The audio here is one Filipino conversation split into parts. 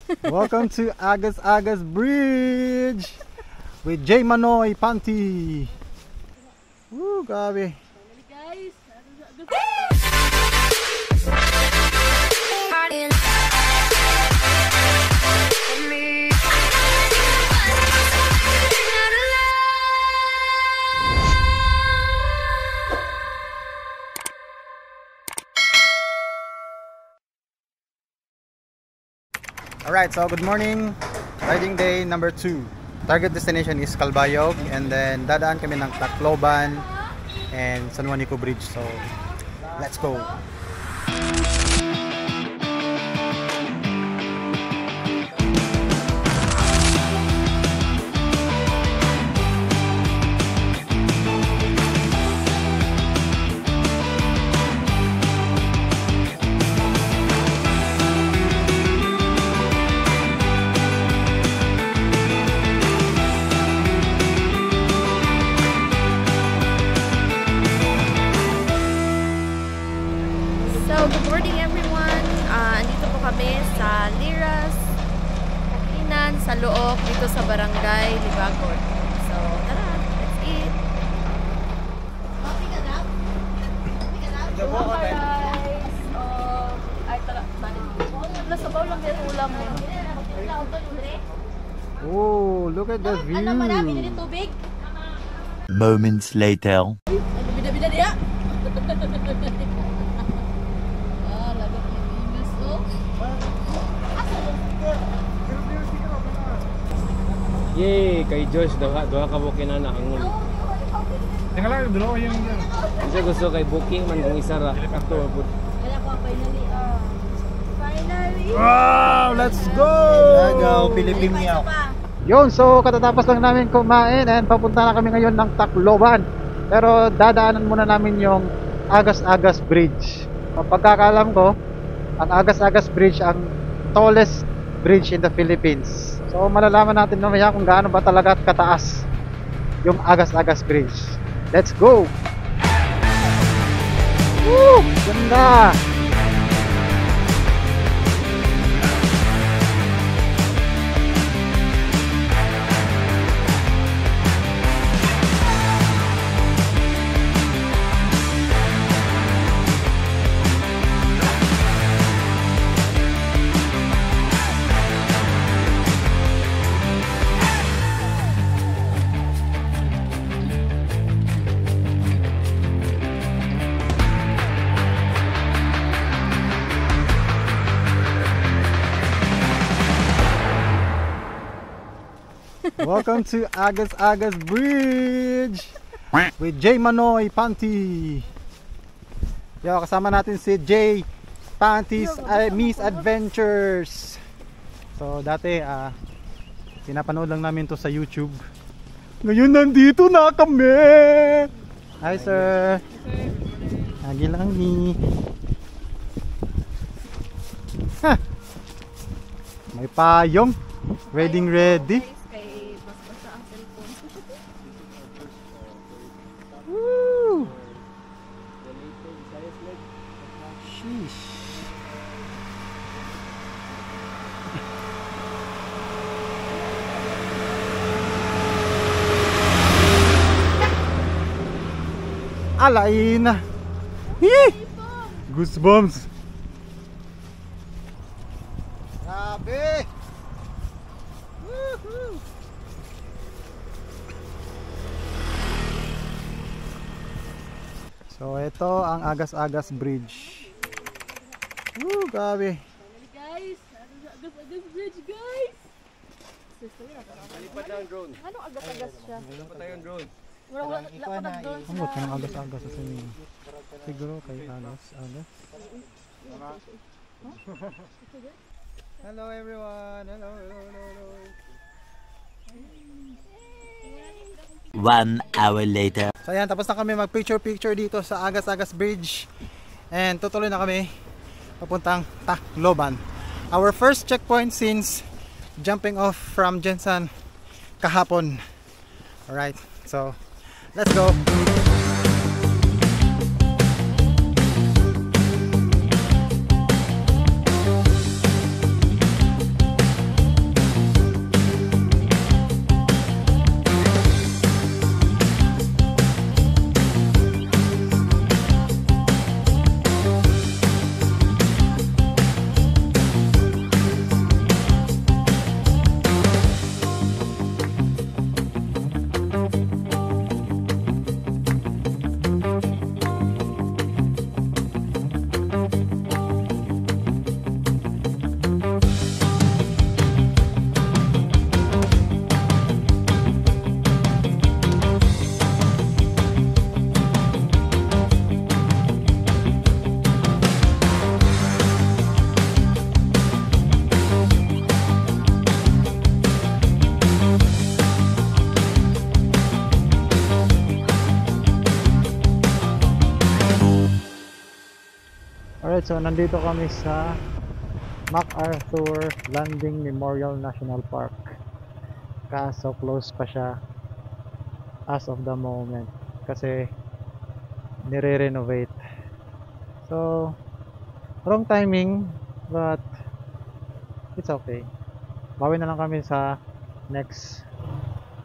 Welcome to Agas Agas Bridge with J Manoy Panty. Woo, grabe. Guys, Alright, so good morning. Riding day number 2. Target destination is Calbayog, and then dadaan kami ng Tacloban and San Juanico Bridge. So, let's go. good morning everyone. Andito po kami sa Liras, Kakinan, sa Looc, dito sa Barangay Libagon. So, tara, let's eat. Oh, look at the view. Moments later. Bida-bida dia. Yay, kay Josh doha ka booking na angol. Tingnan lang dalawa yung yan. Kasi gusto kay booking man kung isa ra. Ato pud. Wala ko finally. Finally. Wow, let's go. Philippine. Yun, so katatapos lang namin kumain and papunta na kami ngayon ng Tacloban. Pero dadaanan muna namin yung Agas Agas Bridge. Pagkakalam ko, ang Agas Agas Bridge ang tallest bridge in the Philippines. So malalaman natin mamaya kung gaano ba talaga kataas yung Agas Agas Bridge. Let's go! Woo! Ganda! Welcome to Agas Agas Bridge with J Manoy Panty. Yo, kasama natin si J Panty's Miss Adventures. So dati pinapanood lang namin to sa YouTube. Ngayon nandito na kami. Hi sir. Lagi lang ni. May payong. Ready. Woo! Sheesh. Alain. Goosebumps. Grabe. Woohoo. So ito ang Agas Agas Bridge. Woo, grabe. Guys, Agas Agas Bridge, guys. Lipat lang drone. Anong agas-agas siya? Lipat tayo yung drone. Wala ko nag-drone Ang buti ng Agas Agas sa inyo. Siguro kay Agas Agas. Hello everyone. Hello. 1 hour later. So ayan, tapos na kami mag picture dito sa Agas Agas Bridge. And tutuloy na kami papuntang Tacloban. Our first checkpoint since jumping off from Jensan kahapon. Alright, so let's go. Alright, so nandito kami sa MacArthur Landing Memorial National Park. Kaso close pa siya as of the moment kasi nire-renovate. So wrong timing, but it's okay. Bawi na lang kami sa next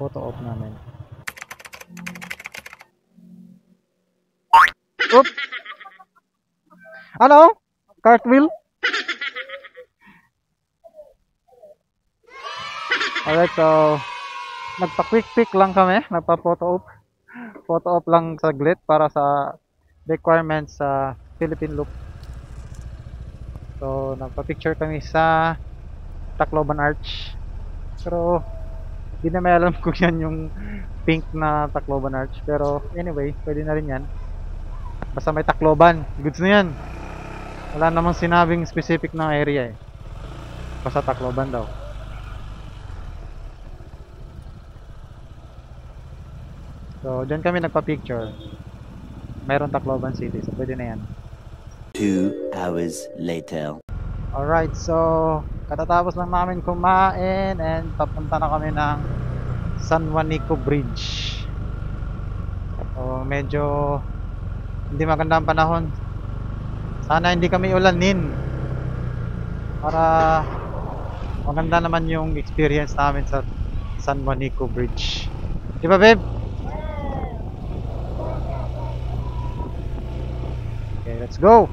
photo op namin. Oop! Ano? Cartwheel? Alright, so nagpa-quick pick lang kami, nagpa-photo op. Photo op lang saglit para sa requirements sa Philippine Loop. So nagpa-picture kami sa Tacloban Arch. Pero hindi na may alam kung yan yung pink na Tacloban Arch. Pero anyway, pwede na rin yan. Basta may Tacloban, goods na yan. Wala namang sinabing specific na area eh. Basta Tacloban daw. So, dyan kami nagpa-picture. Mayroon Tacloban City, so pwede na yan. 2 hours later. Alright, so katatapos lang namin kumain and papunta na kami ng San Juanico Bridge. So, medyo hindi maganda ang panahon. Sana hindi kami ulanin para maganda naman yung experience namin sa San Juanico Bridge. Di ba, babe? Okay, let's go!